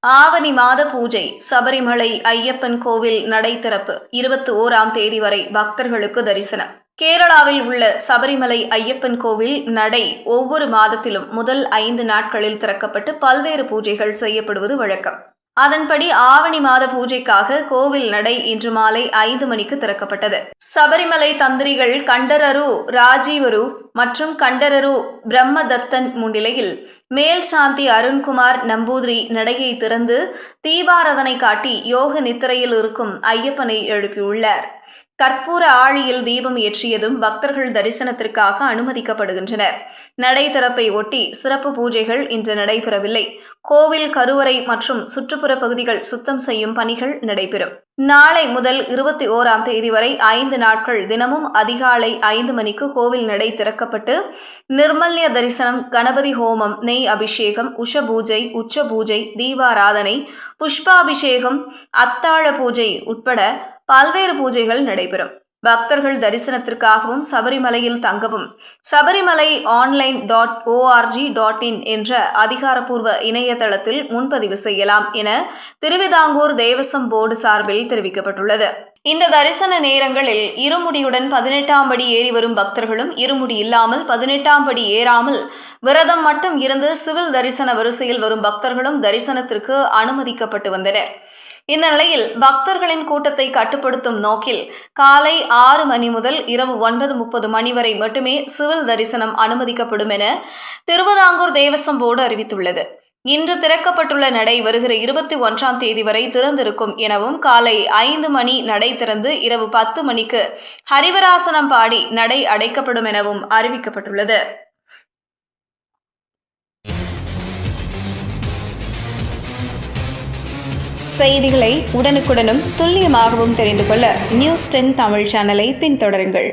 ஆவணி மாத பூஜை சபரிமலை ஐயப்பன் கோவில் நடை திறப்பு 21ஆம் தேதி வரை பக்தர்களுக்கு தரிசனம். கேரளாவில் உள்ள சபரிமலை ஐயப்பன் கோவில் நடை ஒவ்வொரு மாதத்திலும் முதல் 5 நாட்களில் திறக்கப்பட்டு பல்வேறு பூஜைகள் செய்யப்படுவது வழக்கம். அதன்படி ஆவணி மாத பூஜைக்காக கோவில் நடை இன்று மாலை 5 மணிக்கு திறக்கப்பட்டது. சபரிமலை தந்திரிகள் கண்டரரு ராஜீவரு மற்றும் கண்டரரு பிரம்மதத்தன் முன்னிலையில் மேல் சாந்தி அருண்குமார் நம்பூதிரி நடையை திறந்து தீபாராதனை காட்டி யோக நித்திரையில் இருக்கும் ஐயப்பனை எழுப்பியுள்ளார். கற்பூர ஆழியில் தீபம் ஏற்றியதும் பக்தர்கள் தரிசனத்திற்காக அனுமதிக்கப்படுகின்றனர். நடை திறப்பை ஒட்டி சிறப்பு பூஜைகள் இன்று நடைபெறவில்லை. கோவில் கருவறை மற்றும் சுற்றுப்புற பகுதிகள் சுத்தம் செய்யும் பணிகள் நடைபெறும். நாளை முதல் 21ஆம் தேதி வரை 5 நாட்கள் தினமும் அதிகாலை 5 மணிக்கு கோவில் நடை திறக்கப்பட்டு நிர்மல்ய தரிசனம், கணபதி ஹோமம், நெய் அபிஷேகம், உஷ பூஜை, உச்ச பூஜை, தீபாராதனை, புஷ்பாபிஷேகம், அத்தாழ பூஜை உட்பட பல்வேறு பூஜைகள் நடைபெறும். பக்தர்கள் தரிசனத்திற்காகவும் சபரிமலையில் தங்கவும் சபரிமலை online.org.in என்ற அதிகாரப்பூர்வ இணையதளத்தில் முன்பதிவு செய்யலாம் என திருவிதாங்கூர் தேவசம் போர்டு சார்பில் தெரிவிக்கப்பட்டுள்ளது. இந்த தரிசன நேரங்களில் இருமுடியுடன் 18ஆம் படி ஏறி வரும் பக்தர்களும், இருமுடி இல்லாமல் 18ஆம் படி ஏறாமல் விரதம் மட்டும் இருந்து சிவில் தரிசன வரிசையில் வரும் பக்தர்களும் தரிசனத்திற்கு அனுமதிக்கப்பட்டு வந்தனர். இந்த நிலையில் பக்தர்களின் கூட்டத்தை கட்டுப்படுத்தும் நோக்கில் காலை 6 மணி முதல் இரவு 9:30 மணி வரை மட்டுமே சிவில் தரிசனம் அனுமதிக்கப்படும் என திருவிதாங்கூர் தேவசம் போர்டு அறிவித்துள்ளது. இன்று திறக்கப்பட்டுள்ள நடை வருகிற 21ஆம் தேதி வரை திறந்திருக்கும் எனவும், காலை 5 மணி நடை திறந்து இரவு 10 மணிக்கு ஹரிவராசனம் பாடி நடை அடைக்கப்படும் எனவும் அறிவிக்கப்பட்டுள்ளது. செய்திகளை உடனுக்குடனும் துல்லியமாகவும் தெரிந்து கொள்ள News 10 தமிழ் சேனலை பின்தொடருங்கள்.